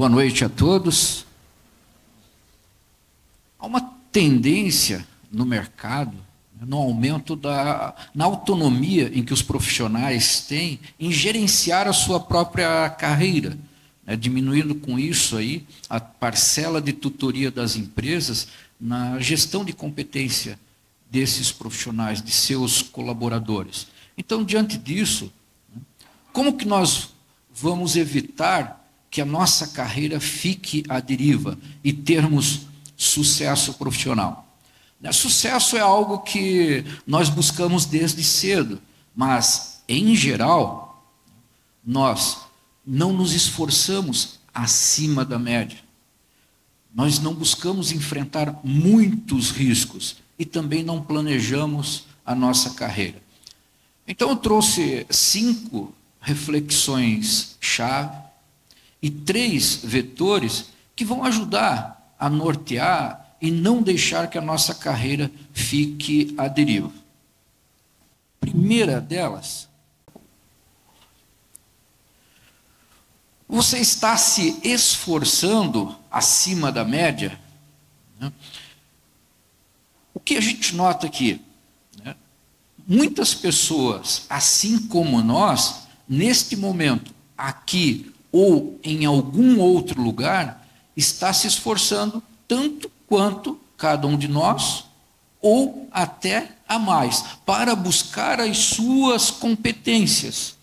Boa noite a todos. Há uma tendência no mercado, no aumento na autonomia em que os profissionais têm em gerenciar a sua própria carreira, diminuindo com isso aí a parcela de tutoria das empresas na gestão de competência desses profissionais, de seus colaboradores. Então, diante disso, como que nós vamos evitar que a nossa carreira fique à deriva e termos sucesso profissional? Sucesso é algo que nós buscamos desde cedo, mas, em geral, nós não nos esforçamos acima da média. Nós não buscamos enfrentar muitos riscos e também não planejamos a nossa carreira. Então, eu trouxe 5 reflexões-chave e 3 vetores que vão ajudar a nortear e não deixar que a nossa carreira fique à deriva. Primeira delas, você está se esforçando acima da média? O que a gente nota aqui? Muitas pessoas, assim como nós, neste momento, aqui ou em algum outro lugar, está se esforçando tanto quanto cada um de nós, ou até a mais, para buscar as suas competências.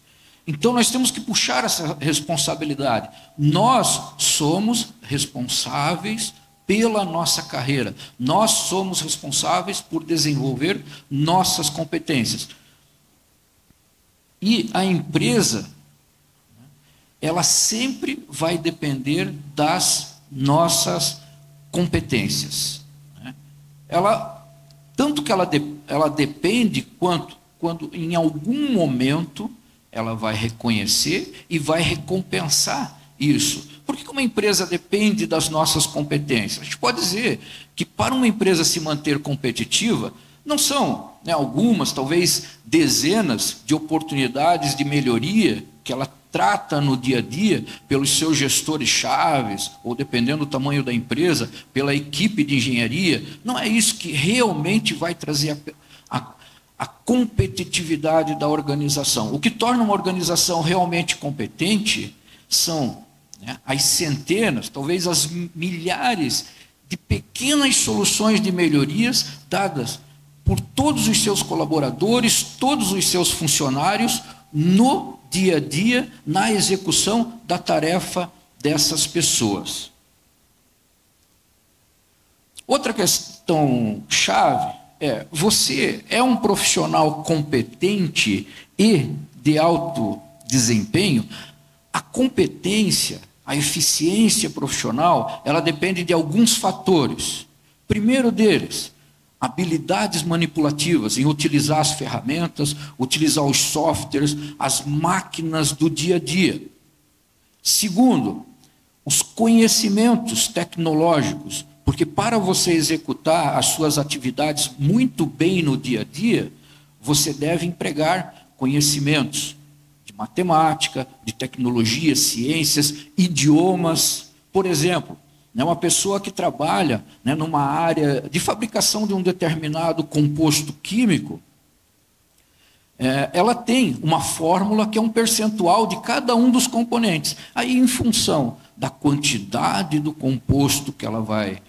Então, nós temos que puxar essa responsabilidade. Nós somos responsáveis pela nossa carreira. Nós somos responsáveis por desenvolver nossas competências. E a empresa, ela sempre vai depender das nossas competências. Tanto que ela depende quando em algum momento ela vai reconhecer e vai recompensar isso. Por que uma empresa depende das nossas competências? A gente pode dizer que para uma empresa se manter competitiva, não são algumas, talvez dezenas de oportunidades de melhoria que ela trata no dia a dia pelos seus gestores chaves, ou dependendo do tamanho da empresa, pela equipe de engenharia. Não é isso que realmente vai trazer a competitividade da organização. O que torna uma organização realmente competente são as centenas, talvez as milhares de pequenas soluções de melhorias dadas por todos os seus colaboradores, todos os seus funcionários, no dia a dia, na execução da tarefa dessas pessoas. Outra questão chave é: você é um profissional competente e de alto desempenho? A competência, a eficiência profissional, ela depende de alguns fatores. Primeiro deles, habilidades manipulativas em utilizar as ferramentas, utilizar os softwares, as máquinas do dia a dia. Segundo, os conhecimentos tecnológicos, porque para você executar as suas atividades muito bem no dia a dia, você deve empregar conhecimentos de matemática, de tecnologia, ciências, idiomas. Por exemplo, uma pessoa que trabalha numa área de fabricação de um determinado composto químico, ela tem uma fórmula que é um percentual de cada um dos componentes. Aí, em função da quantidade do composto que ela vai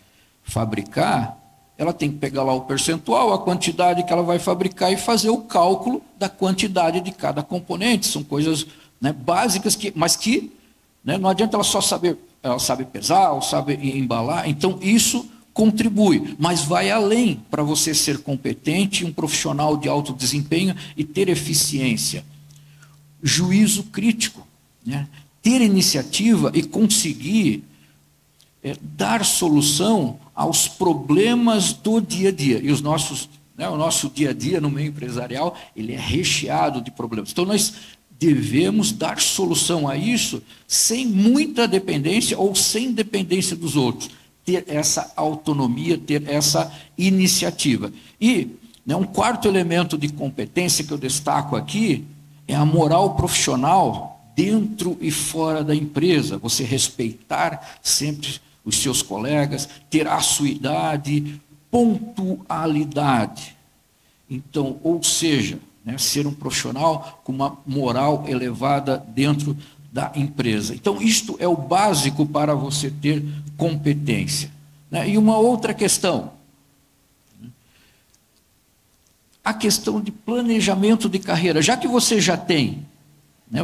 fabricar, ela tem que pegar lá o percentual, a quantidade que ela vai fabricar e fazer o cálculo da quantidade de cada componente. São coisas básicas, mas que não adianta ela só saber. Ela sabe pesar, ela sabe embalar, então isso contribui, mas vai além para você ser competente, um profissional de alto desempenho e ter eficiência. Juízo crítico, ter iniciativa e conseguir dar solução aos problemas do dia a dia. E o nosso dia a dia no meio empresarial, ele é recheado de problemas. Então, nós devemos dar solução a isso sem muita dependência ou sem dependência dos outros. Ter essa autonomia, ter essa iniciativa. E um quarto elemento de competência que eu destaco aqui é a moral profissional dentro e fora da empresa, você respeitar sempre os seus colegas, ter assiduidade, pontualidade. Então, ou seja, né, ser um profissional com uma moral elevada dentro da empresa. Então, isto é o básico para você ter competência. Né? E uma outra questão, a questão de planejamento de carreira. Já que você já tem, né,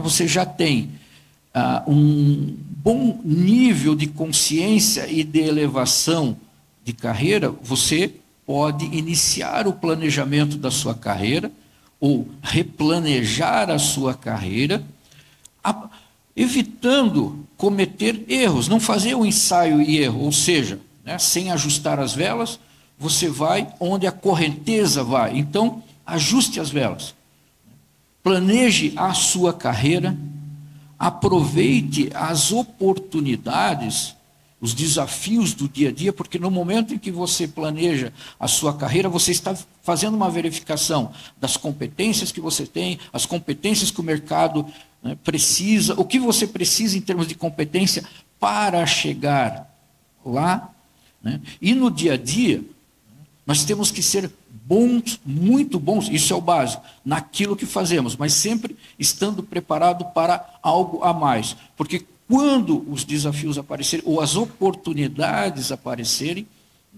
um bom nível de consciência e de elevação de carreira, você pode iniciar o planejamento da sua carreira ou replanejar a sua carreira, evitando cometer erros, não fazer um ensaio e erro, ou seja, né, sem ajustar as velas, você vai onde a correnteza vai. Então, ajuste as velas. Planeje a sua carreira, aproveite as oportunidades, os desafios do dia a dia, porque no momento em que você planeja a sua carreira, você está fazendo uma verificação das competências que você tem, as competências que o mercado, né, precisa, o que você precisa em termos de competência para chegar lá, né? E no dia a dia, nós temos que ser bons, muito bons, isso é o básico, naquilo que fazemos, mas sempre estando preparado para algo a mais. Porque quando os desafios aparecerem, ou as oportunidades aparecerem,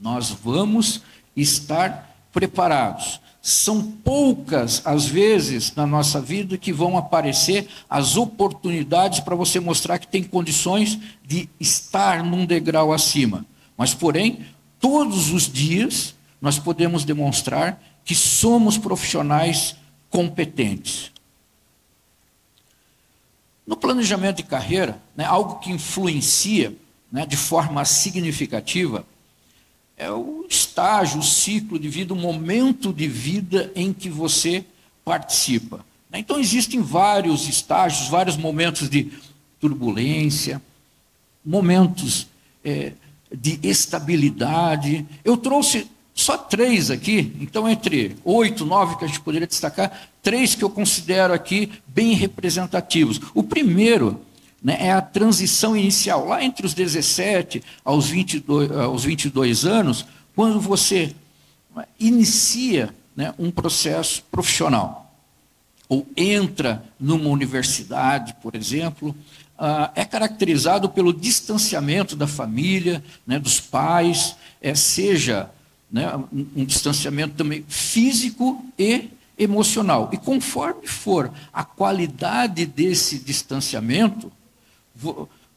nós vamos estar preparados. São poucas as vezes na nossa vida que vão aparecer as oportunidades para você mostrar que tem condições de estar num degrau acima. Mas, porém, todos os dias nós podemos demonstrar que somos profissionais competentes. No planejamento de carreira, né, algo que influencia, né, de forma significativa é o estágio, o ciclo de vida, o momento de vida em que você participa. Então, existem vários estágios, vários momentos de turbulência, momentos de estabilidade. Eu trouxe só 3 aqui, então entre 8, 9 que a gente poderia destacar, 3 que eu considero aqui bem representativos. O primeiro, né, é a transição inicial, lá entre os 17 aos 22 anos, quando você inicia, né, um processo profissional, ou entra numa universidade, por exemplo, é caracterizado pelo distanciamento da família, né, dos pais, seja, né, um distanciamento também físico e emocional. E conforme for a qualidade desse distanciamento,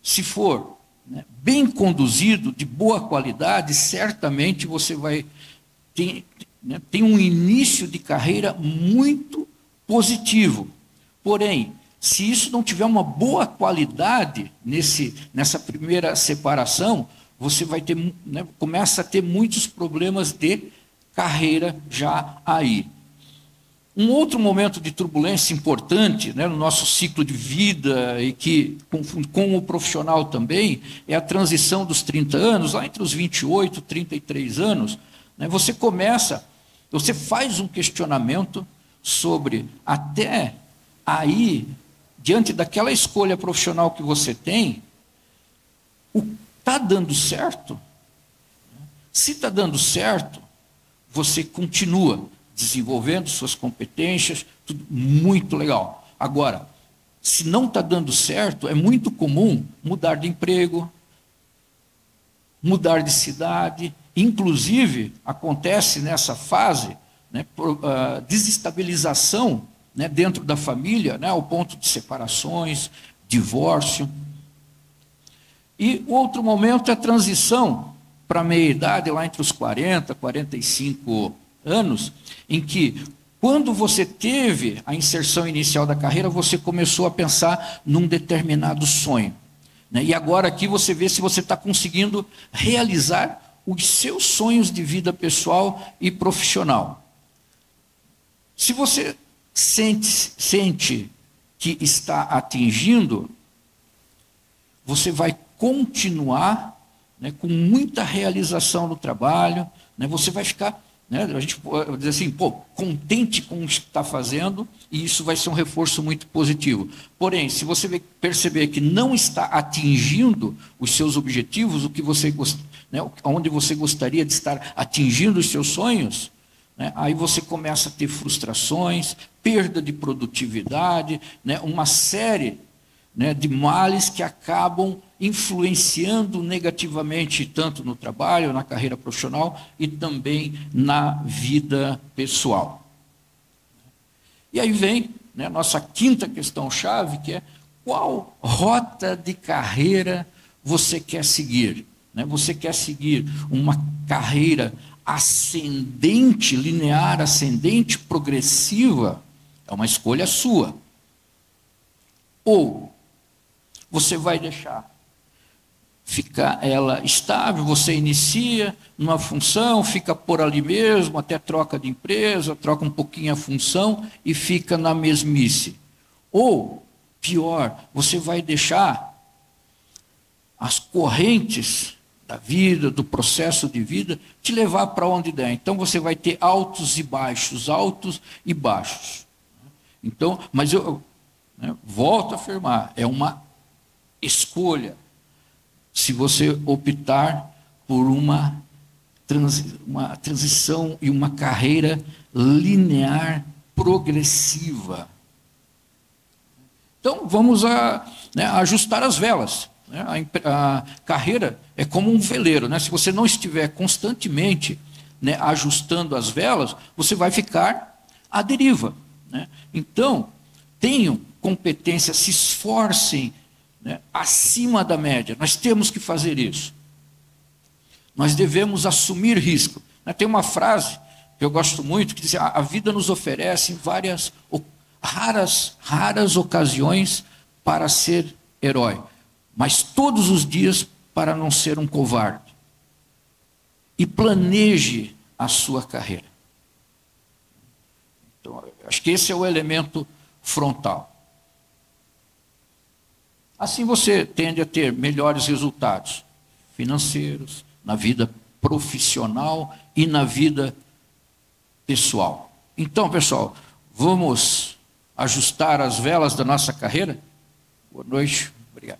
se for, né, bem conduzido, de boa qualidade, certamente você vai ter, né, tem um início de carreira muito positivo. Porém, se isso não tiver uma boa qualidade nessa primeira separação, você vai ter, né, começa a ter muitos problemas de carreira já aí. Um outro momento de turbulência importante, né, no nosso ciclo de vida e que com o profissional também, é a transição dos 30 anos, lá entre os 28 e 33 anos, né, você faz um questionamento sobre até aí, diante daquela escolha profissional que você tem, está dando certo? Se está dando certo, você continua desenvolvendo suas competências, tudo muito legal. Agora, se não está dando certo, é muito comum mudar de emprego, mudar de cidade, inclusive acontece nessa fase, né, desestabilização, né, dentro da família, né, ao ponto de separações, divórcio. E o outro momento é a transição para a meia-idade, lá entre os 40 e 45 anos, em que, quando você teve a inserção inicial da carreira, você começou a pensar num determinado sonho, né? E agora aqui você vê se você está conseguindo realizar os seus sonhos de vida pessoal e profissional. Se você sente que está atingindo, você vai continuar, né, com muita realização no trabalho, né, você vai ficar né? A gente pode dizer assim, pô, contente com o que está fazendo, e isso vai ser um reforço muito positivo. Porém, se você perceber que não está atingindo os seus objetivos, o que você né, onde você gostaria de estar atingindo os seus sonhos, né, aí você começa a ter frustrações, perda de produtividade, né, uma série, né, de males que acabam influenciando negativamente tanto no trabalho, na carreira profissional e também na vida pessoal. E aí vem, né, a nossa quinta questão-chave, que é: qual rota de carreira você quer seguir? Né? Você quer seguir uma carreira ascendente, linear, ascendente, progressiva? É uma escolha sua. Ou você vai deixar ficar ela estável, você inicia numa função, fica por ali mesmo, até troca de empresa, troca um pouquinho a função e fica na mesmice. Ou, pior, você vai deixar as correntes da vida, do processo de vida, te levar para onde der. Então você vai ter altos e baixos, altos e baixos. Então, mas eu, né, volto a afirmar, é uma escolha. Se você optar por uma transição e uma carreira linear progressiva. Então, vamos né, ajustar as velas. Né? A carreira é como um veleiro. Né? Se você não estiver constantemente, né, ajustando as velas, você vai ficar à deriva. Né? Então, tenham competência, se esforcem, né, acima da média. Nós temos que fazer isso. Nós devemos assumir risco. Tem uma frase que eu gosto muito, que diz: a vida nos oferece várias raras ocasiões para ser herói, mas todos os dias para não ser um covarde. E planeje a sua carreira. Então, acho que esse é o elemento frontal. Assim você tende a ter melhores resultados financeiros, na vida profissional e na vida pessoal. Então, pessoal, vamos ajustar as velas da nossa carreira? Boa noite, obrigado.